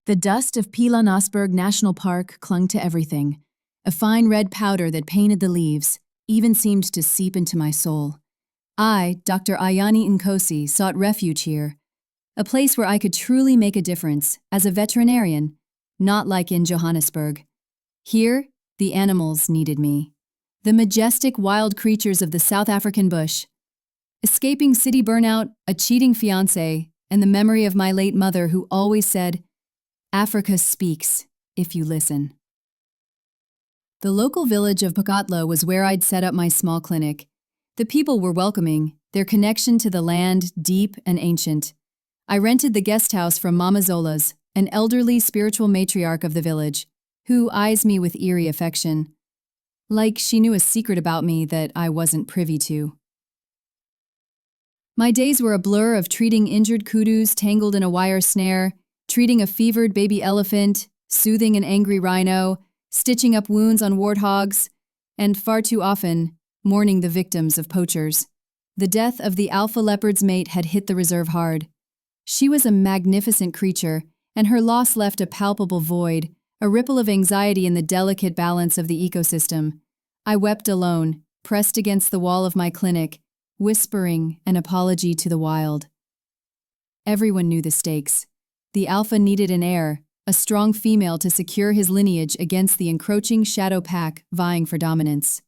The dust of Pilanesberg National Park clung to everything. A fine red powder that painted the leaves, even seemed to seep into my soul. I, Dr. Ayani Nkosi, sought refuge here, a place where I could truly make a difference as a veterinarian, not like in Johannesburg. Here, the animals needed me. The majestic wild creatures of the South African bush. Escaping city burnout, a cheating fiancé, and the memory of my late mother who always said, "Africa speaks, if you listen." The local village of Pakatla was where I'd set up my small clinic. The people were welcoming, their connection to the land deep and ancient. I rented the guest house from Mama Zola's, an elderly spiritual matriarch of the village, who eyes me with eerie affection, like she knew a secret about me that I wasn't privy to. My days were a blur of treating injured kudus tangled in a wire snare, treating a fevered baby elephant, soothing an angry rhino, stitching up wounds on warthogs, and far too often, mourning the victims of poachers. The death of the alpha leopard's mate had hit the reserve hard. She was a magnificent creature, and her loss left a palpable void, a ripple of anxiety in the delicate balance of the ecosystem. I wept alone, pressed against the wall of my clinic, whispering an apology to the wild. Everyone knew the stakes. The alpha needed an heir, a strong female to secure his lineage against the encroaching shadow pack vying for dominance.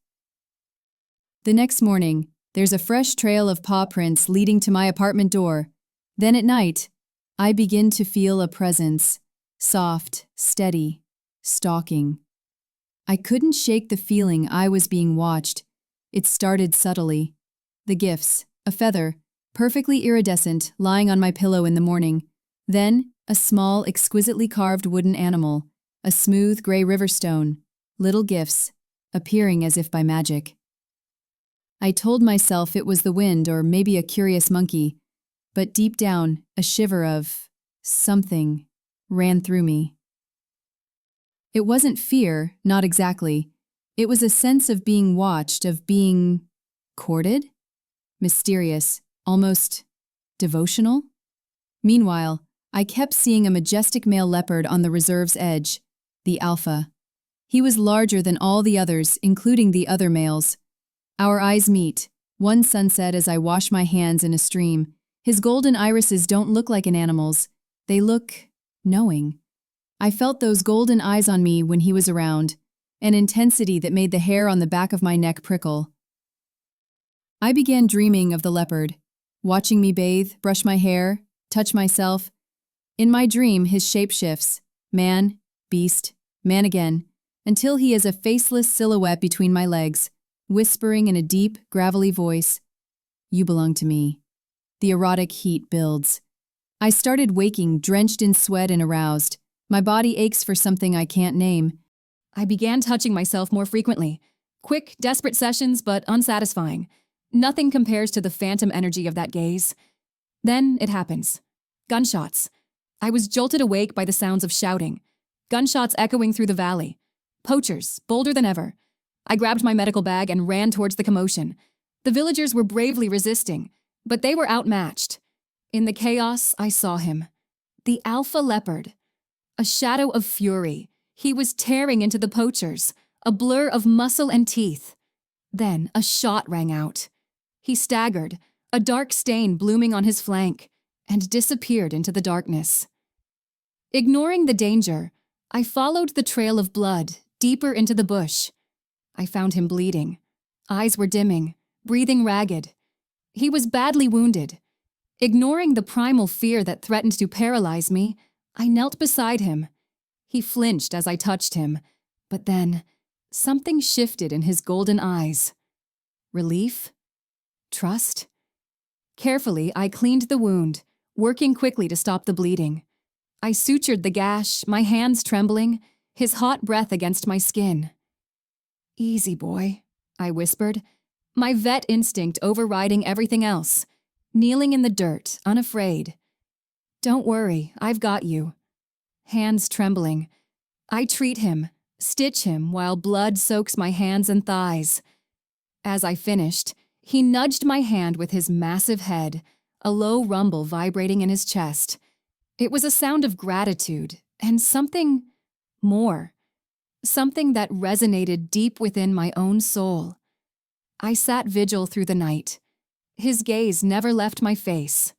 The next morning, there's a fresh trail of paw prints leading to my apartment door. Then at night, I begin to feel a presence, soft, steady, stalking. I couldn't shake the feeling I was being watched. It started subtly. The gifts, a feather, perfectly iridescent, lying on my pillow in the morning. Then, a small, exquisitely carved wooden animal, a smooth gray river stone, little gifts, appearing as if by magic. I told myself it was the wind or maybe a curious monkey, but deep down, a shiver of something ran through me. It wasn't fear, not exactly. It was a sense of being watched, of being courted, mysterious, almost devotional. Meanwhile, I kept seeing a majestic male leopard on the reserve's edge, the alpha. He was larger than all the others, including the other males. Our eyes meet, one sunset as I wash my hands in a stream. His golden irises don't look like an animal's. They look knowing. I felt those golden eyes on me when he was around, an intensity that made the hair on the back of my neck prickle. I began dreaming of the leopard, watching me bathe, brush my hair, touch myself. In my dream, his shape shifts, man, beast, man again, until he is a faceless silhouette between my legs, whispering in a deep, gravelly voice, "You belong to me." The erotic heat builds. I started waking, drenched in sweat and aroused. My body aches for something I can't name. I began touching myself more frequently. Quick, desperate sessions, but unsatisfying. Nothing compares to the phantom energy of that gaze. Then it happens. Gunshots. I was jolted awake by the sounds of shouting. Gunshots echoing through the valley. Poachers, bolder than ever. I grabbed my medical bag and ran towards the commotion. The villagers were bravely resisting, but they were outmatched. In the chaos, I saw him. The alpha leopard. A shadow of fury. He was tearing into the poachers, a blur of muscle and teeth. Then a shot rang out. He staggered, a dark stain blooming on his flank, and disappeared into the darkness. Ignoring the danger, I followed the trail of blood deeper into the bush. I found him bleeding. Eyes were dimming, breathing ragged. He was badly wounded. Ignoring the primal fear that threatened to paralyze me, I knelt beside him. He flinched as I touched him, but then something shifted in his golden eyes. Relief? Trust? Carefully, I cleaned the wound, working quickly to stop the bleeding. I sutured the gash, my hands trembling, his hot breath against my skin. "Easy, boy," I whispered, my vet instinct overriding everything else, kneeling in the dirt, unafraid. "Don't worry, I've got you." Hands trembling. I treat him, stitch him while blood soaks my hands and thighs. As I finished, he nudged my hand with his massive head, a low rumble vibrating in his chest. It was a sound of gratitude, And something more. Something that resonated deep within my own soul. I sat vigil through the night. His gaze never left my face.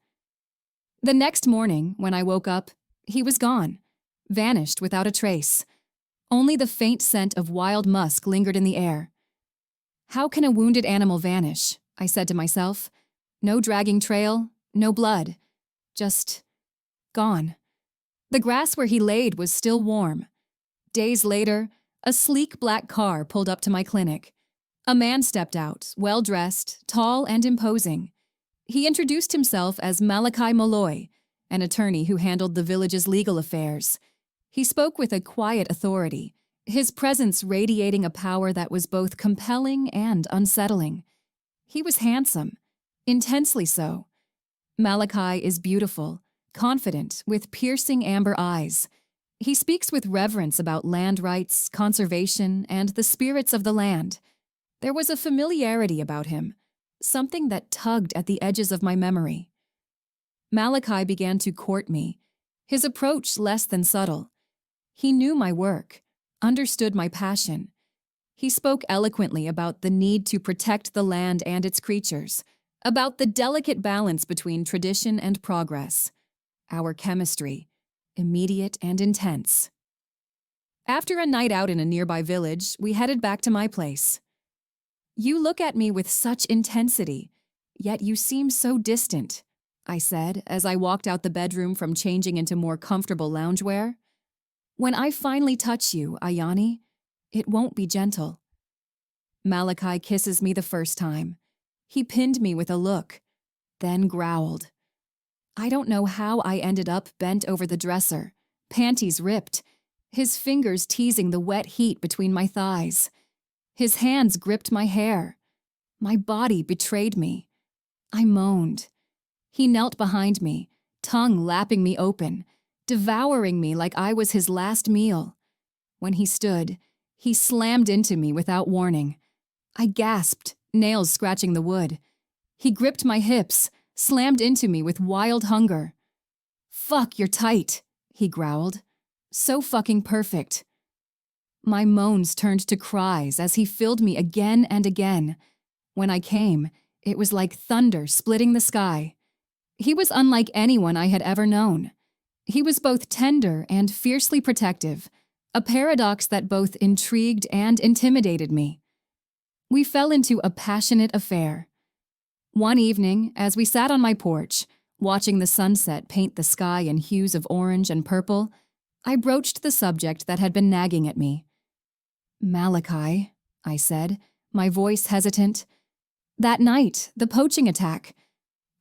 The next morning, when I woke up, he was gone, vanished without a trace. Only the faint scent of wild musk lingered in the air. How can a wounded animal vanish? I said to myself. No dragging trail, no blood. Just gone. The grass where he laid was still warm. Days later, a sleek black car pulled up to my clinic. A man stepped out, well-dressed, tall and imposing. He introduced himself as Malachi Malloy, an attorney who handled the village's legal affairs. He spoke with a quiet authority, his presence radiating a power that was both compelling and unsettling. He was handsome, intensely so. Malachi is beautiful, confident, with piercing amber eyes. He speaks with reverence about land rights, conservation, and the spirits of the land. There was a familiarity about him, something that tugged at the edges of my memory. Malachi began to court me, his approach less than subtle. He knew my work, understood my passion. He spoke eloquently about the need to protect the land and its creatures, about the delicate balance between tradition and progress. Our chemistry, immediate and intense. After a night out in a nearby village, we headed back to my place. You look at me with such intensity, yet you seem so distant, I said as I walked out the bedroom from changing into more comfortable loungewear. When I finally touch you, Ayani, it won't be gentle. Malachi kisses me the first time. He pinned me with a look, then growled. I don't know how I ended up bent over the dresser, panties ripped, his fingers teasing the wet heat between my thighs. His hands gripped my hair. My body betrayed me. I moaned. He knelt behind me, tongue lapping me open, devouring me like I was his last meal. When he stood, he slammed into me without warning. I gasped, nails scratching the wood. He gripped my hips, slammed into me with wild hunger. Fuck, you're tight, he growled. So fucking perfect. My moans turned to cries as he filled me again and again. When I came, it was like thunder splitting the sky. He was unlike anyone I had ever known. He was both tender and fiercely protective, a paradox that both intrigued and intimidated me. We fell into a passionate affair. One evening, as we sat on my porch, watching the sunset paint the sky in hues of orange and purple, I broached the subject that had been nagging at me. Malachi, I said, my voice hesitant. That night, the poaching attack.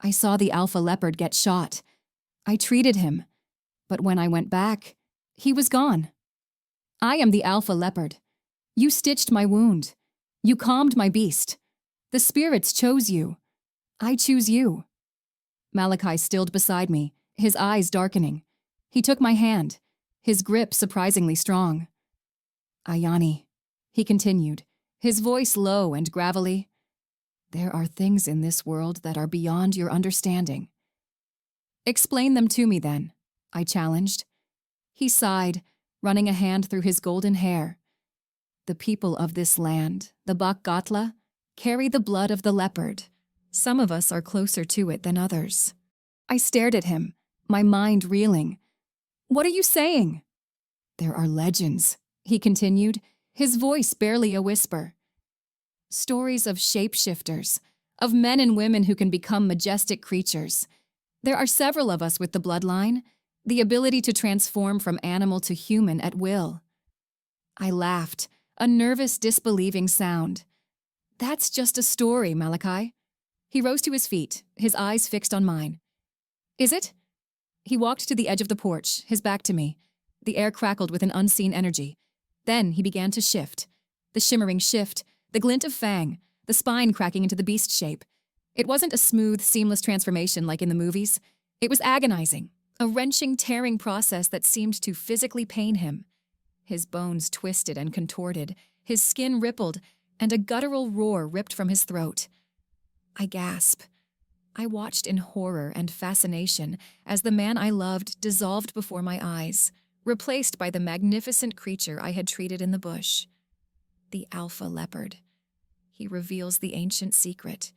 I saw the alpha leopard get shot. I treated him. But when I went back, he was gone. I am the alpha leopard. You stitched my wound. You calmed my beast. The spirits chose you. I choose you. Malachi stilled beside me, his eyes darkening. He took my hand, his grip surprisingly strong. Ayani, he continued, his voice low and gravelly. There are things in this world that are beyond your understanding. Explain them to me then, I challenged. He sighed, running a hand through his golden hair. The people of this land, the Bakgatla, carry the blood of the leopard. Some of us are closer to it than others. I stared at him, my mind reeling. What are you saying? There are legends, he continued, his voice barely a whisper. Stories of shapeshifters, of men and women who can become majestic creatures. There are several of us with the bloodline, the ability to transform from animal to human at will. I laughed, a nervous, disbelieving sound. That's just a story, Malachi. He rose to his feet, his eyes fixed on mine. Is it? He walked to the edge of the porch, his back to me. The air crackled with an unseen energy. Then he began to shift. The shimmering shift, the glint of fang, the spine cracking into the beast shape. It wasn't a smooth, seamless transformation like in the movies. It was agonizing, a wrenching, tearing process that seemed to physically pain him. His bones twisted and contorted, his skin rippled, and a guttural roar ripped from his throat. I gasped. I watched in horror and fascination as the man I loved dissolved before my eyes, replaced by the magnificent creature I had treated in the bush. The alpha leopard. He reveals the ancient secret.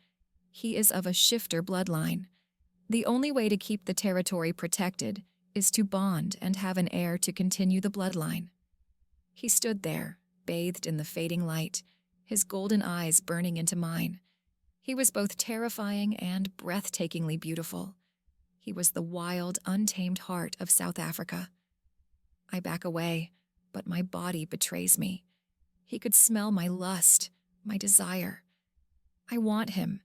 He is of a shifter bloodline. The only way to keep the territory protected is to bond and have an heir to continue the bloodline. He stood there, bathed in the fading light, his golden eyes burning into mine. He was both terrifying and breathtakingly beautiful. He was the wild, untamed heart of South Africa. I back away, but my body betrays me. He could smell my lust, my desire. I want him,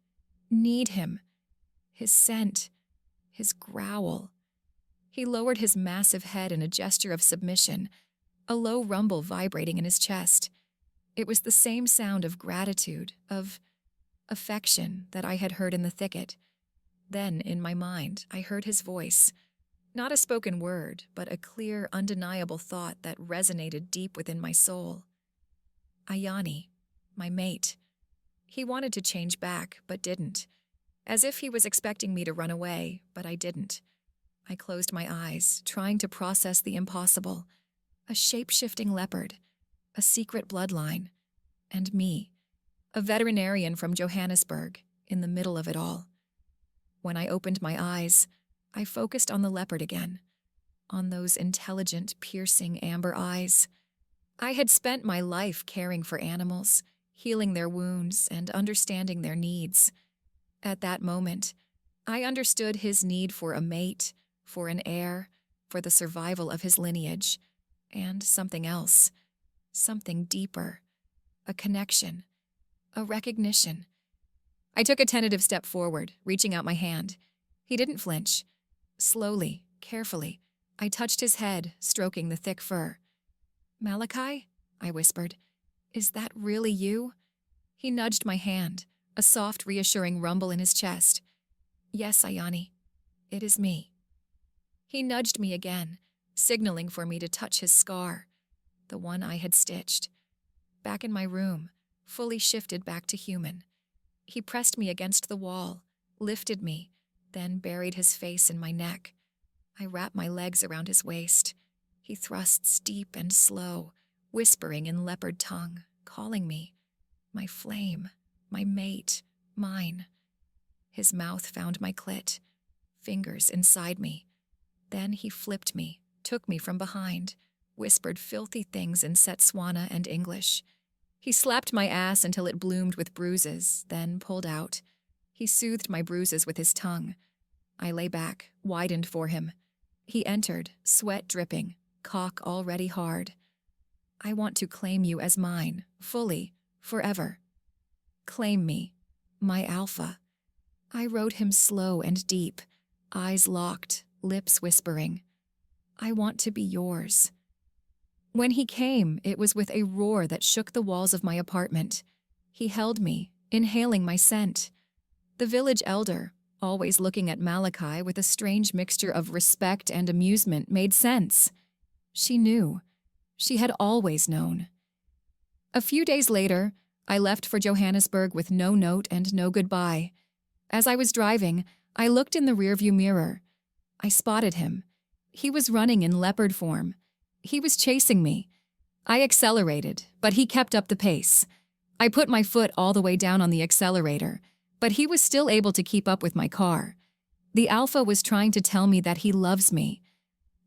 need him. His scent, his growl. He lowered his massive head in a gesture of submission, a low rumble vibrating in his chest. It was the same sound of gratitude, of affection that I had heard in the thicket. Then, in my mind, I heard his voice. Not a spoken word, but a clear, undeniable thought that resonated deep within my soul. Ayani, my mate. He wanted to change back, but didn't. As if he was expecting me to run away, but I didn't. I closed my eyes, trying to process the impossible. A shape-shifting leopard, a secret bloodline, and me, a veterinarian from Johannesburg, in the middle of it all. When I opened my eyes, I focused on the leopard again, on those intelligent, piercing amber eyes. I had spent my life caring for animals, healing their wounds, and understanding their needs. At that moment, I understood his need for a mate, for an heir, for the survival of his lineage, and something else, something deeper, a connection, a recognition. I took a tentative step forward, reaching out my hand. He didn't flinch. Slowly, carefully, I touched his head, stroking the thick fur. "Malachi?" I whispered. "Is that really you?" He nudged my hand, a soft, reassuring rumble in his chest. "Yes, Ayani, it is me." He nudged me again, signaling for me to touch his scar, the one I had stitched. Back in my room, fully shifted back to human. He pressed me against the wall, lifted me, then buried his face in my neck. I wrapped my legs around his waist. He thrusts deep and slow, whispering in leopard tongue, calling me. My flame, my mate, mine. His mouth found my clit, fingers inside me. Then he flipped me, took me from behind, whispered filthy things in Setswana and English. He slapped my ass until it bloomed with bruises, then pulled out. He soothed my bruises with his tongue. I lay back, widened for him. He entered, sweat dripping, cock already hard. "I want to claim you as mine, fully, forever. Claim me, my alpha." I rode him slow and deep, eyes locked, lips whispering. "I want to be yours." When he came, it was with a roar that shook the walls of my apartment. He held me, inhaling my scent. The village elder, always looking at Malachi with a strange mixture of respect and amusement, made sense. She knew. She had always known. A few days later, I left for Johannesburg with no note and no goodbye. As I was driving, I looked in the rearview mirror. I spotted him. He was running in leopard form. He was chasing me. I accelerated, but he kept up the pace. I put my foot all the way down on the accelerator, but he was still able to keep up with my car. The alpha was trying to tell me that he loves me.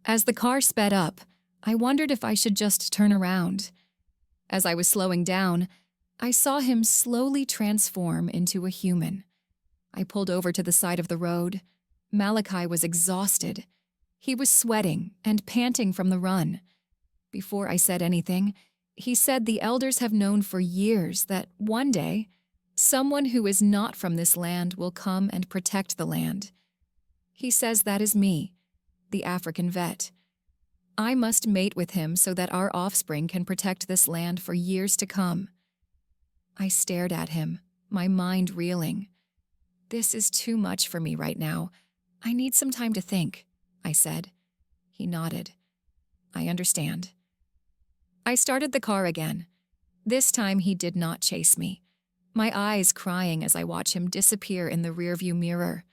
As the car sped up, I wondered if I should just turn around. As I was slowing down, I saw him slowly transform into a human. I pulled over to the side of the road. Malachi was exhausted. He was sweating and panting from the run. Before I said anything, he said the elders have known for years that one day, someone who is not from this land will come and protect the land. He says that is me, the African vet. I must mate with him so that our offspring can protect this land for years to come. I stared at him, my mind reeling. "This is too much for me right now. I need some time to think," I said. He nodded. "I understand." I started the car again. This time he did not chase me, my eyes crying as I watched him disappear in the rearview mirror.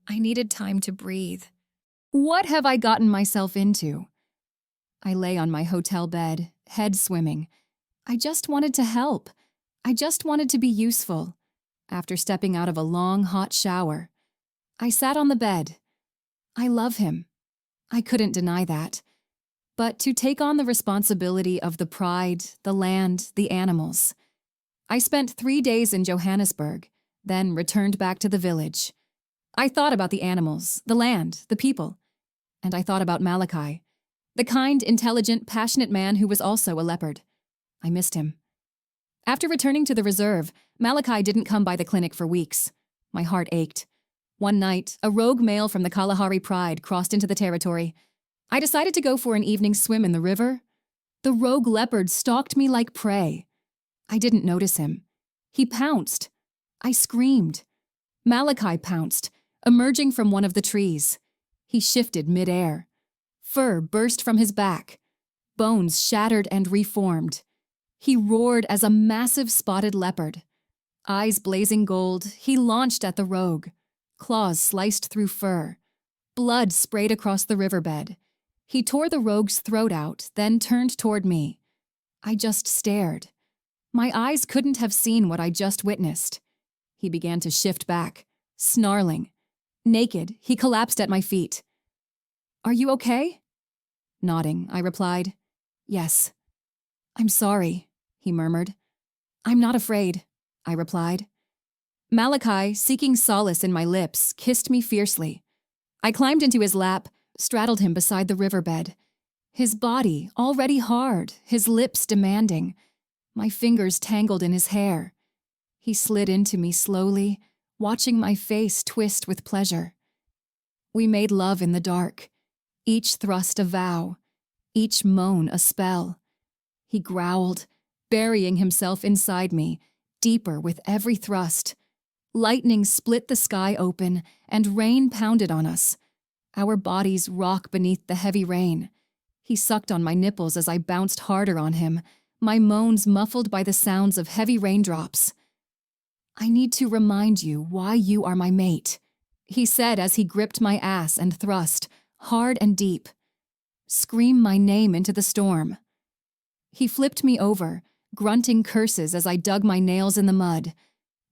I needed time to breathe. What have I gotten myself into? I lay on my hotel bed, head swimming. I just wanted to help. I just wanted to be useful. After stepping out of a long, hot shower, I sat on the bed. I love him. I couldn't deny that. But to take on the responsibility of the pride, the land, the animals. I spent 3 days in Johannesburg, then returned back to the village. I thought about the animals, the land, the people. And I thought about Malachi, the kind, intelligent, passionate man who was also a leopard. I missed him. After returning to the reserve, Malachi didn't come by the clinic for weeks. My heart ached. One night, a rogue male from the Kalahari Pride crossed into the territory. I decided to go for an evening swim in the river. The rogue leopard stalked me like prey. I didn't notice him. He pounced. I screamed. Malachi pounced, emerging from one of the trees. He shifted midair. Fur burst from his back. Bones shattered and reformed. He roared as a massive spotted leopard. Eyes blazing gold, he launched at the rogue. Claws sliced through fur. Blood sprayed across the riverbed. He tore the rogue's throat out, then turned toward me. I just stared. My eyes couldn't have seen what I just witnessed. He began to shift back, snarling. Naked, he collapsed at my feet. "Are you okay?" Nodding, I replied, "Yes." "I'm sorry," he murmured. "I'm not afraid," I replied. Malachi, seeking solace in my lips, kissed me fiercely. I climbed into his lap, straddled him beside the riverbed. His body, already hard, his lips demanding. My fingers tangled in his hair. He slid into me slowly, watching my face twist with pleasure. We made love in the dark, each thrust a vow, each moan a spell. He growled, burying himself inside me, deeper with every thrust. Lightning split the sky open, and rain pounded on us. Our bodies rock beneath the heavy rain. He sucked on my nipples as I bounced harder on him, my moans muffled by the sounds of heavy raindrops. "I need to remind you why you are my mate," he said as he gripped my ass and thrust, hard and deep. "Scream my name into the storm." He flipped me over, grunting curses as I dug my nails in the mud.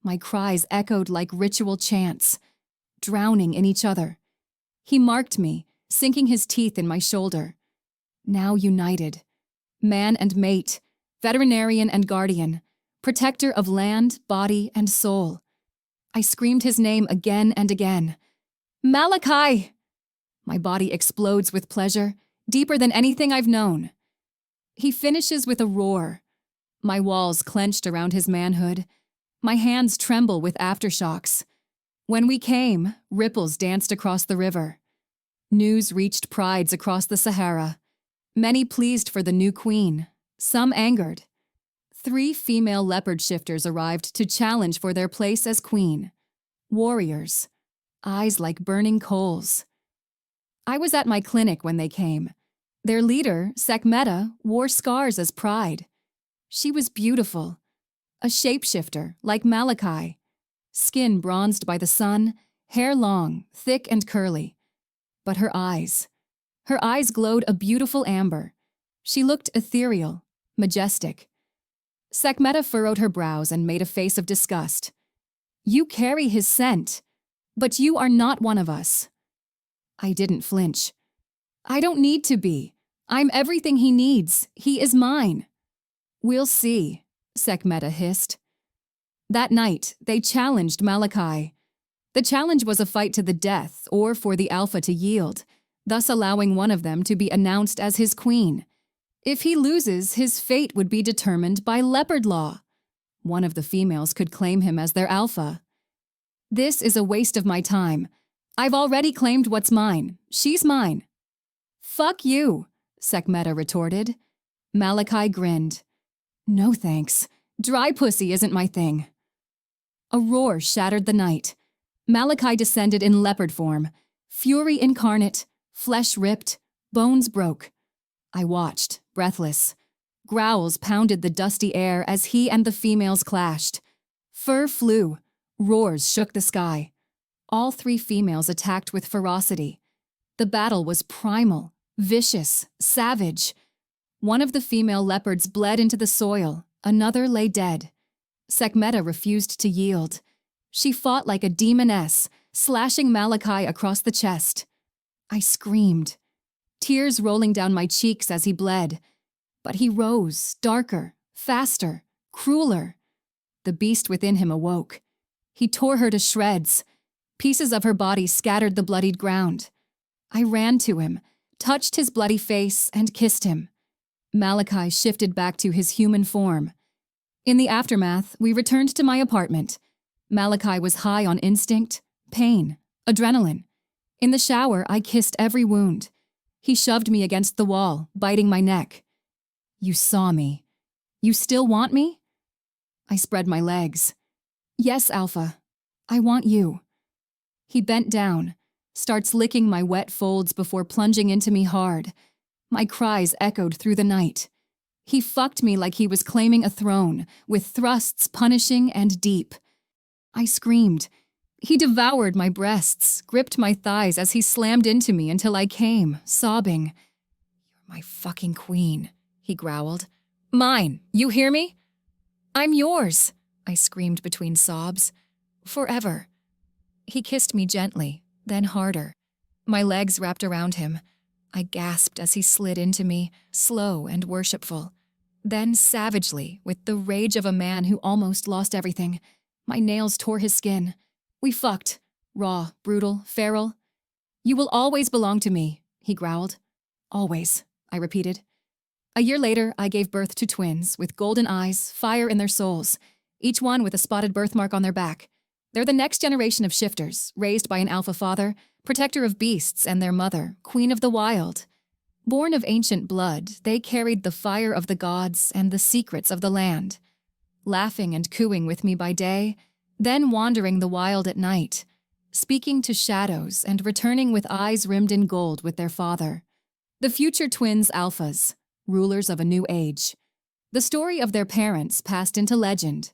My cries echoed like ritual chants, drowning in each other. He marked me, sinking his teeth in my shoulder. Now united. Man and mate, veterinarian and guardian, protector of land, body, and soul. I screamed his name again and again. "Malachi!" My body explodes with pleasure, deeper than anything I've known. He finishes with a roar. My walls clenched around his manhood. My hands tremble with aftershocks. When we came, ripples danced across the river. News reached prides across the Sahara. Many pleased for the new queen, some angered. 3 female leopard shifters arrived to challenge for their place as queen. Warriors, eyes like burning coals. I was at my clinic when they came. Their leader, Sekhmeta, wore scars as pride. She was beautiful, a shapeshifter like Malachi. Skin bronzed by the sun, hair long, thick and curly. But her eyes glowed a beautiful amber. She looked ethereal, majestic. Sekhmeta furrowed her brows and made a face of disgust. "You carry his scent, but you are not one of us." I didn't flinch. "I don't need to be. I'm everything he needs. He is mine." "We'll see," Sekhmeta hissed. That night, they challenged Malachi. The challenge was a fight to the death or for the alpha to yield, thus allowing one of them to be announced as his queen. If he loses, his fate would be determined by leopard law. One of the females could claim him as their alpha. "This is a waste of my time. I've already claimed what's mine. She's mine." "Fuck you," Sekhmeta retorted. Malachi grinned. "No thanks. Dry pussy isn't my thing." A roar shattered the night. Malachi descended in leopard form, fury incarnate, flesh ripped, bones broke. I watched, breathless. Growls pounded the dusty air as he and the females clashed. Fur flew. Roars shook the sky. All 3 females attacked with ferocity. The battle was primal, vicious, savage. One of the female leopards bled into the soil, another lay dead. Sekhmeta refused to yield. She fought like a demoness, slashing Malachi across the chest. I screamed, tears rolling down my cheeks as he bled. But he rose, darker, faster, crueler. The beast within him awoke. He tore her to shreds. Pieces of her body scattered the bloodied ground. I ran to him, touched his bloody face, and kissed him. Malachi shifted back to his human form. In the aftermath, we returned to my apartment. Malachi was high on instinct, pain, adrenaline. In the shower, I kissed every wound. He shoved me against the wall, biting my neck. You saw me. You still want me? I spread my legs. Yes, Alpha. I want you. He bent down, starts licking my wet folds before plunging into me hard. My cries echoed through the night. He fucked me like he was claiming a throne, with thrusts punishing and deep. I screamed. He devoured my breasts, gripped my thighs as he slammed into me until I came, sobbing. You're my fucking queen, he growled. Mine, you hear me? I'm yours, I screamed between sobs. Forever. He kissed me gently, then harder. My legs wrapped around him. I gasped as he slid into me, slow and worshipful. Then savagely, with the rage of a man who almost lost everything, my nails tore his skin. We fucked. Raw, brutal, feral. You will always belong to me, he growled. Always, I repeated. A year later, I gave birth to twins with golden eyes, fire in their souls, each one with a spotted birthmark on their back. They're the next generation of shifters, raised by an alpha father, protector of beasts, and their mother, queen of the wild. Born of ancient blood, they carried the fire of the gods and the secrets of the land. Laughing and cooing with me by day, then wandering the wild at night, speaking to shadows and returning with eyes rimmed in gold with their father. The future twins alphas, rulers of a new age. The story of their parents passed into legend,